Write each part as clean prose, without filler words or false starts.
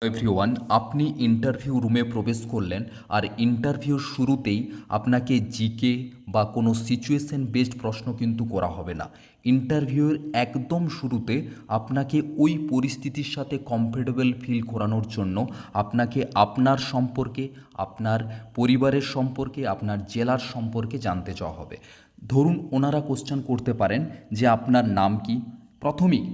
Everyone, আপনি interview রুমে প্রবেশ করলেন আর ইন্টারভিউর শুরুতেই আপনাকে জিকে বা কোনো সিচুয়েশন বেসড প্রশ্ন কিন্তু করা হবে না। ইন্টারভিউয়ের একদম শুরুতে আপনাকে ওই পরিস্থিতির সাথে কমফোর্টেবল ফিল করানোর জন্য আপনাকে আপনার সম্পর্কে, আপনার পরিবারের সম্পর্কে, আপনার জেলার সম্পর্কে জানতে চাওয়া হবে। ধরুন ওনারা কোশ্চেন করতে পারেন যে আপনার নাম কি। প্রথমেই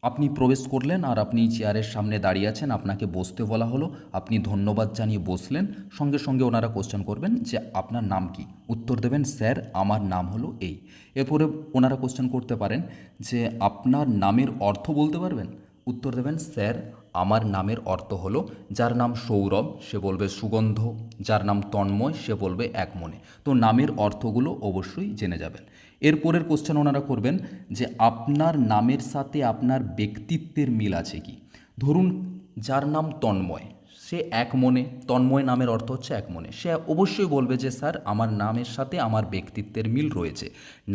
আপনি প্রবেশ করলেন আর আপনি চেয়ারের সামনে দাঁড়িয়ে আছেন, আপনাকে বসতে বলা হলো, আপনি ধন্যবাদ জানিয়ে বসলেন। সঙ্গে সঙ্গে ওনারা কোশ্চেন করবেন যে আপনার নাম কি। উত্তর দেবেন স্যার আমার নাম হলো এই। এরপরে ওনারা কোশ্চেন করতে পারেন যে আপনার নামের অর্থ বলতে পারবেন। উত্তর দেবেন স্যার আমার নামের অর্থ হলো, যার নাম সৌরভ সে বলবে সুগন্ধ, যার নাম তন্ময় সে বলবে এক মনে। তো নামের অর্থগুলো অবশ্যই জেনে যাবেন। এরপরের কোশ্চেন ওনারা করবেন যে আপনার নামের সাথে আপনার ব্যক্তিত্বের মিল আছে কি। ধরুন যার নাম তন্ময় সে এক মনে, তন্ময় নামের অর্থ হচ্ছে এক মনে, সে অবশ্যই বলবে যে স্যার আমার নামের সাথে আমার ব্যক্তিত্বের মিল রয়েছে।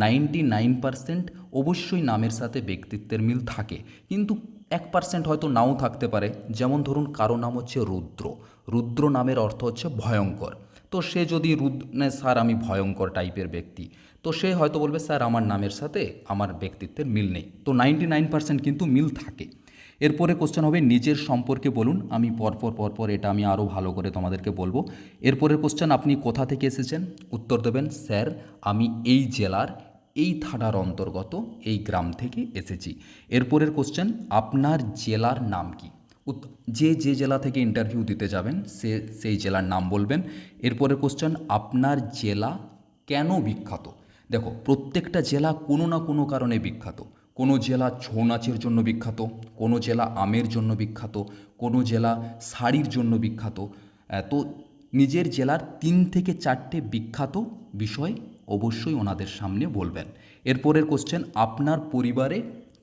99% অবশ্যই নামের সাথে ব্যক্তিত্বের মিল থাকে, কিন্তু 1% হয়তো নাও থাকতে পারে। যেমন ধরুন কারো নাম হচ্ছে রুদ্র, রুদ্র নামের অর্থ হচ্ছে ভয়ঙ্কর। তো সে যদি স্যার আমি ভয়ঙ্কর টাইপের ব্যক্তি, তো সে হয়তো বলবে স্যার আমার নামের সাথে আমার ব্যক্তিত্বের মিল নেই। তো 99% কিন্তু মিল থাকে। এরপরে কোশ্চেন হবে নিজের সম্পর্কে বলুন। আমি পরপর এটা আমি আরও ভালো করে তোমাদেরকে বলবো। এরপরের কোশ্চেন আপনি কোথা থেকে এসেছেন। উত্তর দেবেন স্যার আমি এই জেলার এই থানার অন্তর্গত এই গ্রাম থেকে এসেছি। এরপরের কোশ্চেন আপনার জেলার নাম কি। যে জেলা থেকে ইন্টারভিউ দিতে যাবেন সেই জেলার নাম বলবেন। এরপরের কোশ্চেন আপনার জেলা কেন বিখ্যাত। দেখো প্রত্যেকটা জেলা কোনো না কোনো কারণে বিখ্যাত। কোনো জেলা ছৌ নাচের জন্য বিখ্যাত, কোনো জেলা আমের জন্য বিখ্যাত, কোনো জেলা শাড়ির জন্য বিখ্যাত। তো নিজের জেলার 3 থেকে 4টে বিখ্যাত বিষয় অবশ্যই ওনাদের সামনে বলবেন। এরপরের কোশ্চেন আপনার পরিবারে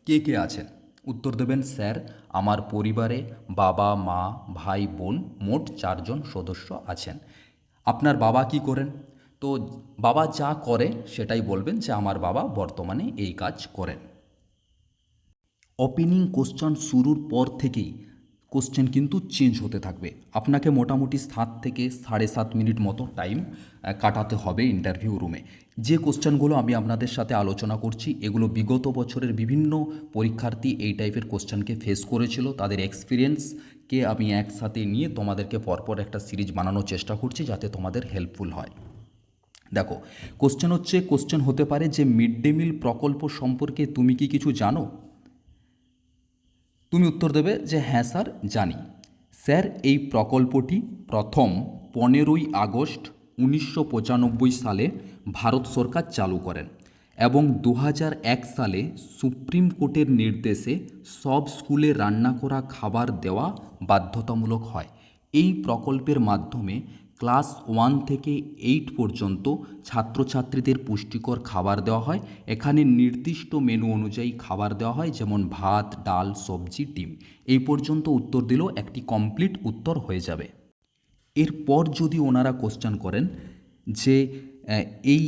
কে কে আছেন। উত্তর দেবেন স্যার আমার পরিবারে বাবা মা ভাই বোন মোট 4জন সদস্য আছেন। আপনার বাবা কি করেন। তো বাবা যা করে সেটাই বলবেন যে আমার বাবা বর্তমানে এই কাজ করেন। ওপেনিং কোশ্চেন শুরুর পর থেকেই কোশ্চেন কিন্তু চেঞ্জ হতে থাকবে। আপনাকে মোটামুটি 7 থেকে 7.5 মিনিট মতো টাইম কাটাতে হবে ইন্টারভিউ রুমে। যে কোশ্চেনগুলো আমি আপনাদের সাথে আলোচনা করছি এগুলো বিগত বছরের বিভিন্ন পরীক্ষার্থী এই টাইপের কোশ্চেনকে ফেস করেছিল, তাদের এক্সপিরিয়েন্সকে আমি একসাথে নিয়ে তোমাদেরকে পরপর একটা সিরিজ বানানোর চেষ্টা করছি যাতে তোমাদের হেল্পফুল হয়। দেখো কোশ্চেন হতে পারে যে মিড ডে মিল প্রকল্প সম্পর্কে তুমি কি কিছু জানো। তুমি উত্তর দেবে যে হ্যাঁ স্যার জানি। স্যার এই প্রকল্পটি প্রথম 15ই আগস্ট 1995 সালে ভারত সরকার চালু করেন এবং 2001 সালে সুপ্রিম কোর্টের নির্দেশে সব স্কুলে রান্না করা খাবার দেওয়া বাধ্যতামূলক হয়। এই প্রকল্পের মাধ্যমে ক্লাস 1 থেকে 8 পর্যন্ত ছাত্রছাত্রীদের পুষ্টিকর খাবার দেওয়া হয়। এখানে নির্দিষ্ট মেনু অনুযায়ী খাবার দেওয়া হয়, যেমন ভাত ডাল সবজি ডিম। এই পর্যন্ত উত্তর দিলেও একটি কমপ্লিট উত্তর হয়ে যাবে। এরপর যদি ওনারা কোশ্চেন করেন যে এই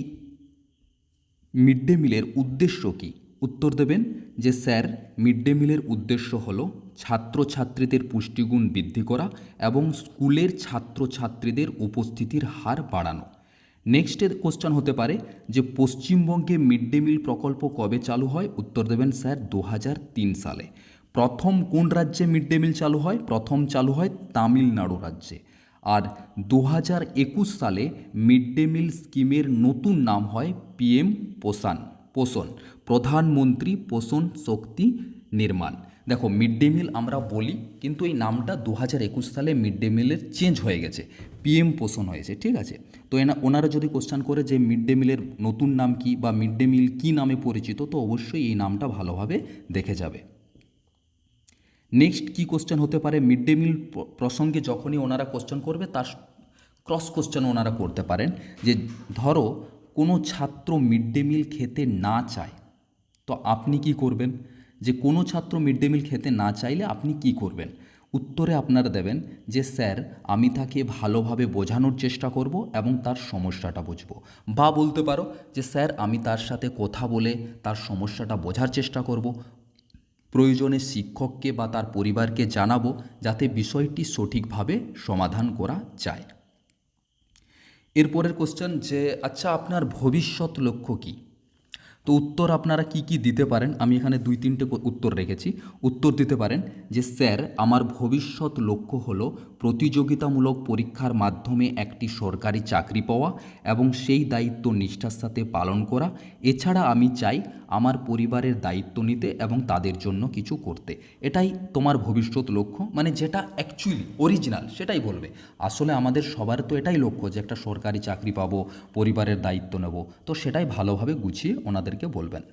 মিড ডে মিলের উদ্দেশ্য কী। উত্তর দেবেন যে স্যার মিড ডে মিলের উদ্দেশ্য হলো ছাত্রছাত্রীদের পুষ্টিগুণ বৃদ্ধি করা এবং স্কুলের ছাত্রছাত্রীদের উপস্থিতির হার বাড়ানো। নেক্সটের কোশ্চেন হতে পারে যে পশ্চিমবঙ্গে মিড ডে মিল প্রকল্প কবে চালু হয়। উত্তর দেবেন স্যার 2003 সালে। প্রথম কোন রাজ্যে মিড ডে মিল চালু হয়। প্রথম চালু হয় তামিলনাড়ু রাজ্যে। আর 2021 সালে মিড ডে মিল স্কিমের নতুন নাম হয় পিএম পোষণ, প্রধানমন্ত্রী পোষণ শক্তি নির্মাণ। দেখো মিড ডে মিল আমরা বলি কিন্তু এই নামটা 2021 সালে মিড ডে মিলের চেঞ্জ হয়ে গেছে, পিএম পোষণ হয়েছে, ঠিক আছে। তো ওনারা যদি কোশ্চেন করে যে মিড ডে মিলের নতুন নাম কি বা মিড ডে মিল কী নামে পরিচিত, তো অবশ্যই এই নামটা ভালোভাবে দেখে যাবে। নেক্সট কি কোশ্চেন হতে পারে মিড ডে মিল প্রসঙ্গে যখনই ওনারা কোশ্চেন করবে তার ক্রস কোশ্চেন ওনারা করতে পারেন যে ধরো কোনো ছাত্র মিড ডে মিল খেতে না চায়, তো আপনি কি করবেন। যে কোনো ছাত্র মিড ডে মিল খেতে না চাইলে আপনি কি করবেন। উত্তরে আপনারা দেবেন যে স্যার আমি তাকে ভালোভাবে বোঝানোর চেষ্টা করব এবং তার সমস্যাটা বুঝব। বা বলতে পারো যে স্যার আমি তার সাথে কথা বলে তার সমস্যাটা বোঝার চেষ্টা করব। প্রয়োজনে শিক্ষককে বা তার পরিবারকে জানাবো, যাতে বিষয়টি সঠিকভাবে সমাধান করা যায়। এরপরের কোশ্চেন যে আচ্ছা আপনার ভবিষ্যৎ লক্ষ্য কী? তো উত্তর আপনারা কি কি দিতে পারেন, আমি এখানে 2-3টে উত্তর রেখেছি। উত্তর দিতে পারেন যে স্যার আমার ভবিষ্যৎ লক্ষ্য হলো প্রতিযোগিতামূলক পরীক্ষার মাধ্যমে একটি সরকারি চাকরি পাওয়া এবং সেই দায়িত্ব নিষ্ঠার সাথে পালন করা। এছাড়া আমি চাই আমার পরিবারের দায়িত্ব নিতে এবং তাদের জন্য কিছু করতে। এটাই তোমার ভবিষ্যৎ লক্ষ্য, মানে যেটা অ্যাকচুয়ালি অরিজিনাল সেটাই বলবে। আসলে আমাদের সবার তো এটাই লক্ষ্য যে একটা সরকারি চাকরি পাবো, পরিবারের দায়িত্ব নেব, তো সেটাই ভালোভাবে গুছিয়ে ওনাদেরকে বলবেন।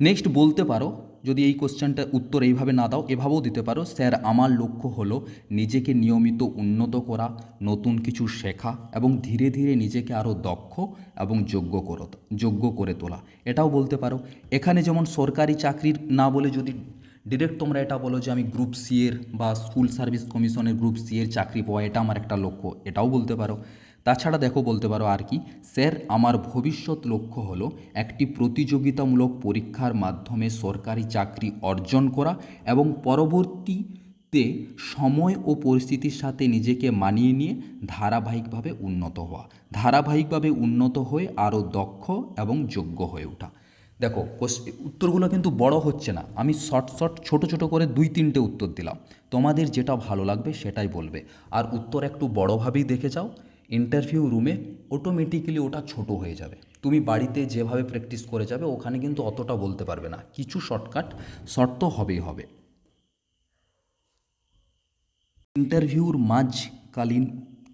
নেক্সট বলতে পারো, যদি এই কোশ্চেনটা উত্তর এইভাবে না দাও, এভাবেও দিতে পারো, স্যার আমার লক্ষ্য হলো নিজেকে নিয়মিত উন্নত করা, নতুন কিছু শেখা এবং ধীরে ধীরে নিজেকে আরও দক্ষ এবং যোগ্য করে তোলা। এটাও বলতে পারো। এখানে যেমন সরকারি চাকরির না বলে যদি ডিরেক্ট তোমরা এটা বলো যে আমি গ্রুপ সি এর বা স্কুল সার্ভিস কমিশনের গ্রুপ সি এর চাকরি পাওয়া, এটা আমার একটা লক্ষ্য, এটাও বলতে পারো। তাছাড়া দেখো বলতে পারো আর কি, স্যার আমার ভবিষ্যৎ লক্ষ্য হলো একটি প্রতিযোগিতামূলক পরীক্ষার মাধ্যমে সরকারি চাকরি অর্জন করা এবং পরবর্তীতে সময় ও পরিস্থিতির সাথে নিজেকে মানিয়ে নিয়ে ধারাবাহিকভাবে উন্নত হয়ে আরও দক্ষ এবং যোগ্য হয়ে ওঠা। দেখো উত্তরগুলো কিন্তু বড় হচ্ছে না, আমি শর্ট ছোট ছোট করে 2-3টে উত্তর দিলাম। তোমাদের যেটা ভালো লাগবে সেটাই বলবে। আর উত্তর একটু বড়োভাবেই দেখে যাও, ইন্টারভিউ রুমে অটোমেটিক্যালি ওটা ছোট হয়ে যাবে। তুমি বাড়িতে যেভাবে প্র্যাকটিস করে যাবে ওখানে কিন্তু অতটা বলতে পারবে না, কিছু শর্ট তো হবেই হবে। ইন্টারভিউর মাঝকালীন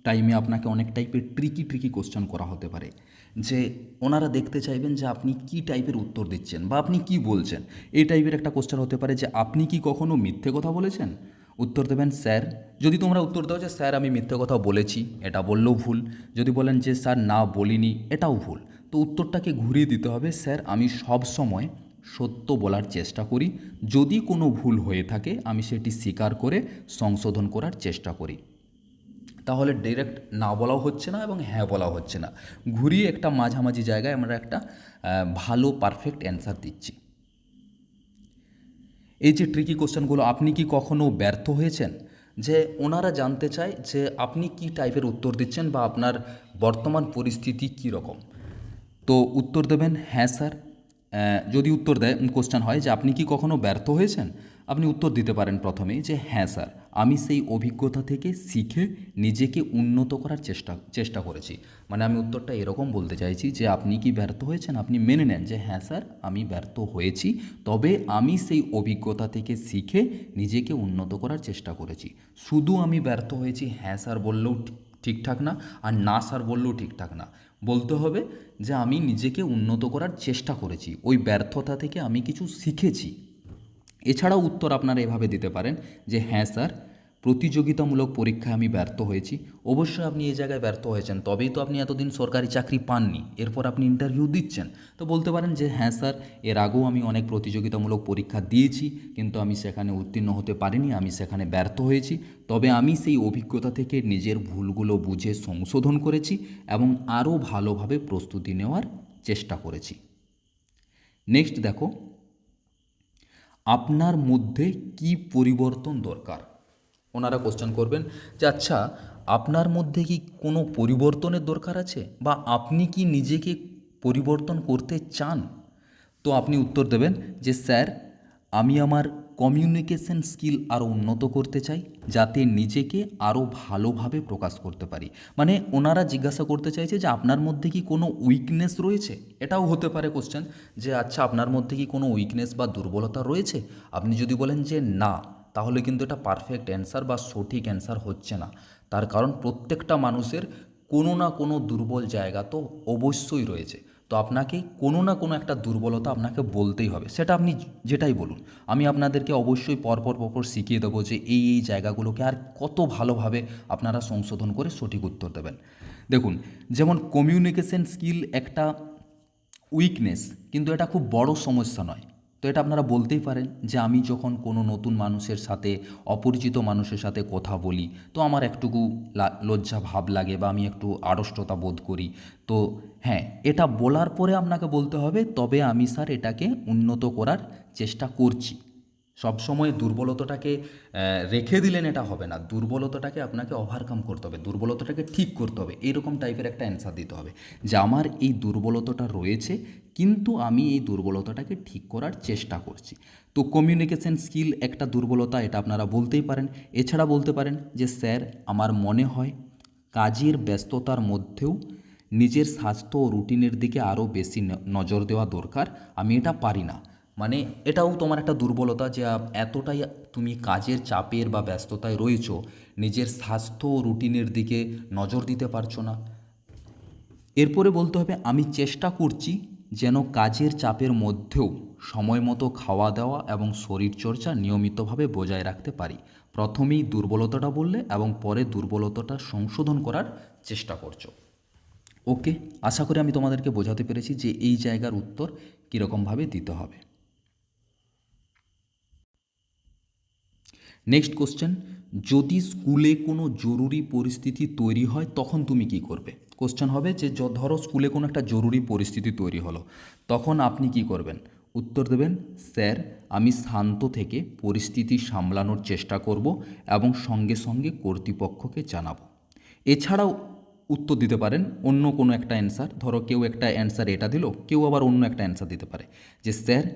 টাইমে আপনাকে অনেক টাইপের ট্রিকি কোশ্চেন করা হতে পারে, যে ওনারা দেখতে চাইবেন যে আপনি কি টাইপের উত্তর দিচ্ছেন বা আপনি কি বলছেন। এই টাইপের একটা কোশ্চেন হতে পারে যে আপনি কি কখনো মিথ্যে কথা বলেছেন? উত্তর দেবেন স্যার। যদি তোমরা উত্তর দাও যে স্যার আমি মিথ্যে কথা বলেছি, এটা বললেও ভুল। যদি বলেন যে স্যার না বলিনি, এটাও ভুল। তো উত্তরটাকে ঘুরিয়ে দিতে হবে, স্যার আমি সব সময় সত্য বলার চেষ্টা করি, যদি কোনো ভুল হয়ে থাকে আমি সেটি স্বীকার করে সংশোধন করার চেষ্টা করি। তাহলে ডাইরেক্ট না বলাও হচ্ছে না এবং হ্যাঁ বলাও হচ্ছে না, ঘুরিয়ে একটা মাঝামাঝি জায়গায় আমরা একটা ভালো পারফেক্ট অ্যান্সার দিচ্ছি। এই যে ট্রিকি কোশ্চেনগুলো, আপনি কি কখনো ব্যর্থ হয়েছেন? যে ওনারা জানতে চায় যে আপনি কি টাইপের উত্তর দিচ্ছেন বা আপনার বর্তমান পরিস্থিতি কী রকম। তো উত্তর দেবেন হ্যাঁ স্যার। যদি উত্তর দেয় কোশ্চেন হয় যে আপনি কি কখনো ব্যর্থ হয়েছেন, আপনি উত্তর দিতে পারেন প্রথমেই যে হ্যাঁ স্যার, আমি সেই অভিজ্ঞতা থেকে শিখে নিজেকে উন্নত করার চেষ্টা করেছি। মানে আমি উত্তরটা এরকম বলতে চাইছি যে আপনি কি ব্যর্থ হয়েছেন, আপনি মেনে নেন যে হ্যাঁ স্যার আমি ব্যর্থ হয়েছি, তবে আমি সেই অভিজ্ঞতা থেকে শিখে নিজেকে উন্নত করার চেষ্টা করেছি। শুধু আমি ব্যর্থ হয়েছি হ্যাঁ স্যার বললেও ঠিকঠাক না, আর না স্যার বললেও ঠিকঠাক না, বলতে হবে যে আমি নিজেকে উন্নত করার চেষ্টা করেছি, ওই ব্যর্থতা থেকে আমি কিছু শিখেছি। এছাড়াও উত্তর আপনারা এভাবে দিতে পারেন যে হ্যাঁ স্যার প্রতিযোগিতামূলক পরীক্ষায় আমি ব্যর্থ হয়েছি। অবশ্যই আপনি এই জায়গায় ব্যর্থ হয়েছেন, তবেই তো আপনি এতদিন সরকারি চাকরি পাননি, এরপর আপনি ইন্টারভিউ দিচ্ছেন। তো বলতে পারেন যে হ্যাঁ স্যার এর আগেও আমি অনেক প্রতিযোগিতামূলক পরীক্ষা দিয়েছি, কিন্তু আমি সেখানে উত্তীর্ণ হতে পারিনি, আমি সেখানে ব্যর্থ হয়েছি, তবে আমি সেই অভিজ্ঞতা থেকে নিজের ভুলগুলো বুঝে সংশোধন করেছি এবং আরও ভালোভাবে প্রস্তুতি নেওয়ার চেষ্টা করেছি। নেক্সট দেখো, আপনার মধ্যে কি পরিবর্তন দরকার? ওনারা কোশ্চেন করবেন যে আচ্ছা আপনার মধ্যে কি কোনো পরিবর্তনের দরকার আছে বা আপনি কি নিজেকে পরিবর্তন করতে চান? তো আপনি উত্তর দেবেন যে স্যার আমি আমার কমিউনিকেশন স্কিল আরও উন্নত করতে চাই, যাতে নিজেকে আরও ভালোভাবে প্রকাশ করতে পারি। মানে ওনারা জিজ্ঞাসা করতে চাইছে যে আপনার মধ্যে কি কোনো উইকনেস রয়েছে? এটাও হতে পারে কোশ্চেন যে আচ্ছা আপনার মধ্যে কি কোনো উইকনেস বা দুর্বলতা রয়েছে? আপনি যদি বলেন যে না, তাহলে কিন্তু এটা পারফেক্ট অ্যান্সার বা সঠিক অ্যান্সার হচ্ছে না। তার কারণ প্রত্যেকটা মানুষের কোনো না কোনো দুর্বল জায়গা তো অবশ্যই রয়েছে। তো আপনাকে কোনো না কোনো একটা দুর্বলতা আপনাকে বলতেই হবে, সেটা আপনি যেটাই বলুন। আমি আপনাদেরকে অবশ্যই পরপর শিখিয়ে দেবো যে এই জায়গাগুলোকে আর কত ভালোভাবে আপনারা সংশোধন করে সঠিক উত্তর দেবেন। দেখুন, যেমন কমিউনিকেশন স্কিল একটা উইকনেস, কিন্তু এটা খুব বড় সমস্যা নয়। তো এটা আপনারা বলতেই পারেন যে আমি যখন কোনো নতুন মানুষের সাথে, অপরিচিত মানুষের সাথে কথা বলি, তো আমার একটুকু লজ্জা ভাব লাগে বা আমি একটু আড়ষ্টতা বোধ করি। তো হ্যাঁ, এটা বলার পরে আপনাকে বলতে হবে তবে আমি স্যার এটাকে উন্নত করার চেষ্টা করছি। সবসময় দুর্বলতাটাকে রেখে দিলেন এটা হবে না, দুর্বলতাটাকে আপনাকে ওভারকাম করতে হবে, দুর্বলতাটাকে ঠিক করতে হবে, এরকম টাইপের একটা অ্যান্সার দিতে হবে যে আমার এই দুর্বলতাটা রয়েছে কিন্তু আমি এই দুর্বলতাটাকে ঠিক করার চেষ্টা করছি। তো কমিউনিকেশন স্কিল একটা দুর্বলতা, এটা আপনারা বলতেই পারেন। এছাড়া বলতে পারেন যে স্যার আমার মনে হয় কাজের ব্যস্ততার মধ্যেও নিজের স্বাস্থ্য ও রুটিনের দিকে আরও বেশি নজর দেওয়া দরকার, আমি এটা পারি না। মানে এটাও তোমার একটা দুর্বলতা যে এতটাই তুমি কাজের চাপের বা ব্যস্ততায় রয়েছো, নিজের স্বাস্থ্য ও রুটিনের দিকে নজর দিতে পারছো না। এরপরে বলতে হবে আমি চেষ্টা করছি যেন কাজের চাপের মধ্যেও সময় মতো খাওয়া দাওয়া এবং শরীরচর্চা নিয়মিতভাবে বজায় রাখতে পারি। প্রথমেই দুর্বলতাটা বললে এবং পরে দুর্বলতাটা সংশোধন করার চেষ্টা করছো। ওকে, আশা করি আমি তোমাদেরকে বোঝাতে পেরেছি যে এই জায়গার উত্তর কীরকমভাবে দিতে হবে। নেক্সট কোশ্চেন, যদি স্কুলে কোনো জরুরি পরিস্থিতি তৈরি হয় তখন তুমি কি করবে? কোশ্চেন হবে যে ধরো স্কুলে কোনো একটা জরুরি পরিস্থিতি তৈরি হলো, তখন আপনি কি করবেন? উত্তর দেবেন, স্যার আমি শান্ত থেকে পরিস্থিতি সামলানোর চেষ্টা করব এবং সঙ্গে সঙ্গে কর্তৃপক্ষকে জানাবো। এছাড়াও উত্তর দিতে পারেন অন্য কোনো একটা অ্যান্সার, ধরো কেউ একটা অ্যান্সার এটা দিল, কেউ আবার অন্য একটা অ্যান্সার দিতে পারে যে স্যার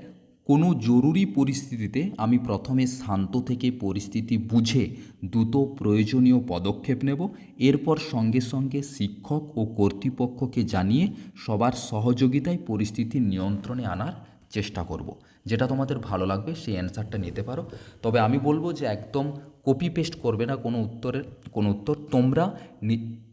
কোনো জরুরি পরিস্থিতিতে আমি প্রথমে শান্ত থেকে পরিস্থিতি বুঝে দ্রুত প্রয়োজনীয় পদক্ষেপ নেব, এরপর সঙ্গে সঙ্গে শিক্ষক ও কর্তৃপক্ষকে জানিয়ে সবার সহযোগিতায় পরিস্থিতি নিয়ন্ত্রণে আনার চেষ্টা করব। যেটা তোমাদের ভালো লাগবে সেই অ্যান্সারটা নিতে পারো। তবে আমি বলবো যে একদম কপি পেস্ট করবে না কোনো উত্তর, তোমরা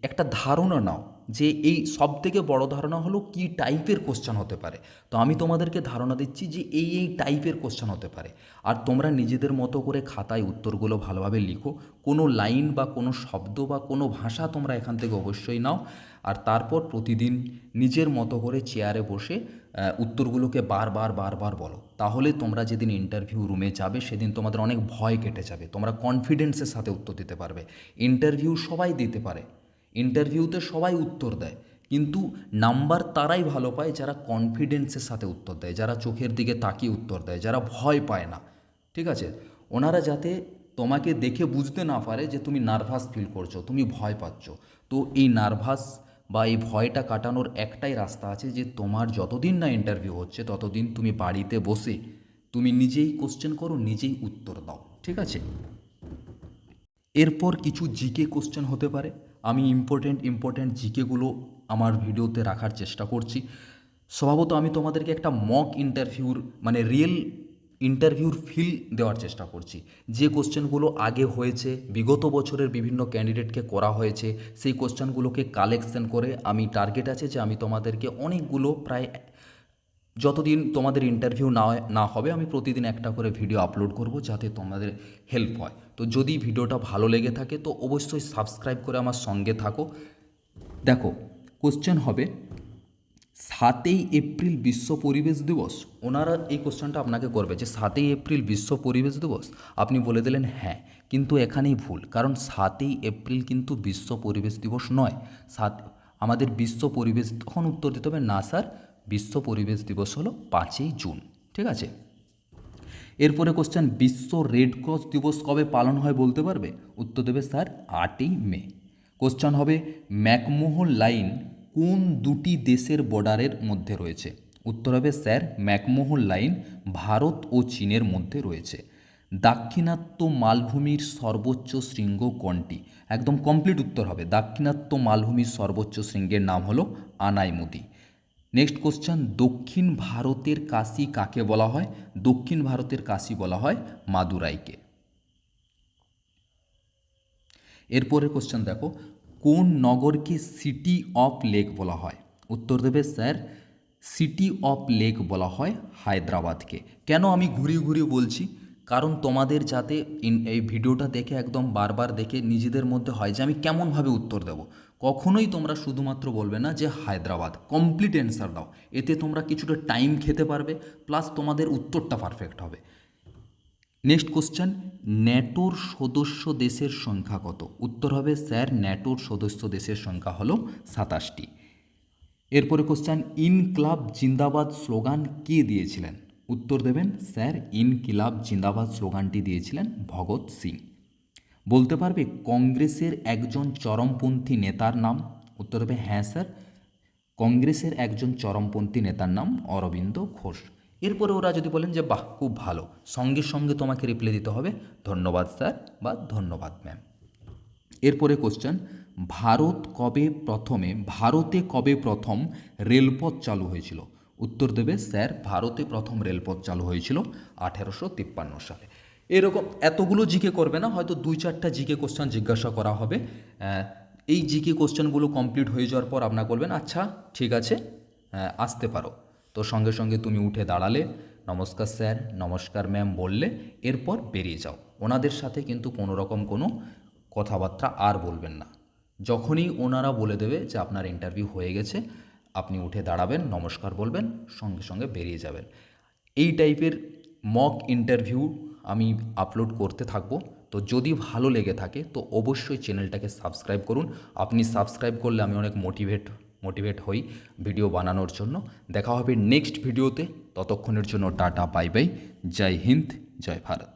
একটা ধারণা নাও যে এই সবথেকে বড় ধারণা হলো কী টাইপের কোশ্চেন হতে পারে। তো আমি তোমাদেরকে ধারণা দিচ্ছি যে এই টাইপের কোশ্চেন হতে পারে, আর তোমরা নিজেদের মতো করে খাতায় উত্তরগুলো ভালোভাবে লিখো, কোনো লাইন বা কোনো শব্দ বা কোনো ভাষা তোমরা এখান থেকে অবশ্যই নাও, আর তারপর প্রতিদিন নিজের মতো করে চেয়ারে বসে উত্তরগুলোকে বারবার বলো। তাহলে তোমরা যেদিন ইন্টারভিউ রুমে যাবে সেদিন তোমাদের অনেক ভয় কেটে যাবে, তোমরা কনফিডেন্সের সাথে উত্তর দিতে পারবে। ইন্টারভিউ সবাই দিতে পারে, ইন্টারভিউতে সবাই উত্তর দেয়, কিন্তু নাম্বার তারাই ভালো পায় যারা কনফিডেন্সের সাথে উত্তর দেয়, যারা চোখের দিকে তাকিয়ে উত্তর দেয়, যারা ভয় পায় না। ঠিক আছে, ওনারা যাতে তোমাকে দেখে বুঝতে না পারে যে তুমি নার্ভাস ফিল করছো, তুমি ভয় পাচ্ছ। তো এই নার্ভাস বা এই ভয়টা কাটানোর একটাই রাস্তা আছে যে তোমার যতদিন না ইন্টারভিউ হচ্ছে ততদিন তুমি বাড়িতে বসে তুমি নিজেই কোশ্চেন করো, নিজেই উত্তর দাও। ঠিক আছে, এরপর কিছু জিকে কোশ্চেন হতে পারে, আমি ইম্পর্ট্যান্ট জিকেগুলো আমার ভিডিওতে রাখার চেষ্টা করছি। স্বভাবত আমি তোমাদেরকে একটা মক ইন্টারভিউর মানে রিয়েল ইন্টারভিউর ফিল দেওয়ার চেষ্টা করছি। যে কোশ্চেনগুলো আগে হয়েছে, বিগত বছরের বিভিন্ন ক্যান্ডিডেটকে করা হয়েছে, সেই কোশ্চেনগুলোকে কালেকশন করে আমি টার্গেট আছে যে আমি তোমাদেরকে অনেকগুলো প্রায় যতদিন তোমাদের ইন্টারভিউ না হবে আমি প্রতিদিন একটা করে ভিডিও আপলোড করব যাতে তোমাদের হেল্প হয়। তো যদি ভিডিওটা ভালো লেগে থাকে তো অবশ্যই সাবস্ক্রাইব করে আমার সঙ্গে থাকো। দেখো কোশ্চেন হবে 7ই এপ্রিল বিশ্ব পরিবেশ দিবস, ওনারা এই কোশ্চেনটা আপনাকে করবে যে 7ই এপ্রিল বিশ্ব পরিবেশ দিবস, আপনি বলে দিলেন হ্যাঁ, কিন্তু এখানেই ভুল, কারণ 7ই এপ্রিল কিন্তু বিশ্ব পরিবেশ দিবস নয়। আমাদের বিশ্ব পরিবেশ, তখন উত্তর দিতে হবে না স্যার বিশ্ব পরিবেশ দিবস হলো 5ই জুন। ঠিক আছে, এরপরে কোশ্চেন বিশ্ব রেড ক্রস দিবস কবে পালন হয় বলতে পারবে? উত্তর দেবে স্যার 8ই মে। কোশ্চেন হবে ম্যাকমোহন লাইন কোন দুটি দেশের বর্ডারের মধ্যে রয়েছে? উত্তর হবে স্যার ম্যাকমোহন লাইন ভারত ও চীনের মধ্যে রয়েছে। দাক্ষিণাত্য মালভূমির সর্বোচ্চ শৃঙ্গ কোনটি? একদম কমপ্লিট উত্তর হবে দাক্ষিণাত্য মালভূমির সর্বোচ্চ শৃঙ্গের নাম হলো আনাইমুদি। নেক্সট কোশ্চেন, দক্ষিণ ভারতের কাশী কাকে বলা হয়? দক্ষিণ ভারতের কাশী বলা হয় মাদুরাইকে। এরপরের কোশ্চেন দেখো, কোন নগরকে সিটি অফ লেক বলা হয়? উত্তর দেবে স্যার সিটি অফ লেক বলা হয় হায়দ্রাবাদকে। কেন আমি ঘুরিয়ে বলছি? কারণ তোমাদের যাতে এই ভিডিওটা দেখে একদম বারবার দেখে নিজেদের মধ্যে হয় যে আমি কেমনভাবে উত্তর দেব, কখনোই তোমরা শুধুমাত্র বলবে না যে হায়দ্রাবাদ, কমপ্লিট অ্যান্সার দাও, এতে তোমরা কিছুটা টাইম খেতে পারবে, প্লাস তোমাদের উত্তরটা পারফেক্ট হবে। নেক্সট কোশ্চেন, ন্যাটোর সদস্য দেশের সংখ্যা কত? উত্তর হবে স্যার ন্যাটোর সদস্য দেশের সংখ্যা হলো 27টি। এরপরে কোশ্চেন, ইনক্লাব জিন্দাবাদ স্লোগান কে দিয়েছিলেন? উত্তর দেবেন স্যার ইনকিলাব জিন্দাবাদ স্লোগানটি দিয়েছিলেন ভগৎ সিং। বলতে পারবে কংগ্রেসের একজন চরমপন্থী নেতার নাম? উত্তর দেবে হ্যাঁ স্যার, কংগ্রেসের একজন চরমপন্থী নেতার নাম অরবিন্দ ঘোষ। এরপরে ওরা যদি বলেন যে বাহ খুব ভালো, সঙ্গে সঙ্গে তোমাকে রিপ্লাই দিতে হবে ধন্যবাদ স্যার বা ধন্যবাদ ম্যাম। এরপরে কোশ্চেন, ভারতে কবে প্রথম রেলপথ চালু হয়েছিল? উত্তর দেবে স্যার ভারতে প্রথম রেলপথ চালু হয়েছিল 1853 সালে। এরকম এতগুলো জিকে করবে না, হয়তো 2-4টা জিকে কোশ্চেন জিজ্ঞাসা করা হবে। এই জিকে কোশ্চেনগুলো কমপ্লিট হয়ে যাওয়ার পর আপনারা বলবেন আচ্ছা ঠিক আছে আসতে পারো। তো সঙ্গে সঙ্গে তুমি উঠে দাঁড়ালে, নমস্কার স্যার নমস্কার ম্যাম বললে, এরপর বেরিয়ে যাও। ওনাদের সাথে কিন্তু কোনো রকম কোনো কথাবার্তা আর বলবেন না। যখনই ওনারা বলে দেবে যে আপনার ইন্টারভিউ হয়ে গেছে, আপনি উঠে দাঁড়াবেন, নমস্কার বলবেন, সঙ্গে সঙ্গে বেরিয়ে যাবেন। এই টাইপের মক ইন্টারভিউ আমি আপলোড করতে থাকবো। তো যদি ভালো লেগে থাকে তো অবশ্যই চ্যানেলটাকে সাবস্ক্রাইব করুন। আপনি সাবস্ক্রাইব করলে আমি অনেক মোটিভেট হই ভিডিও বানানোর জন্য। দেখা হবে নেক্সট ভিডিওতে, ততক্ষণের জন্য টাটা বাই বাই, জয় হিন্দ জয় ভারত।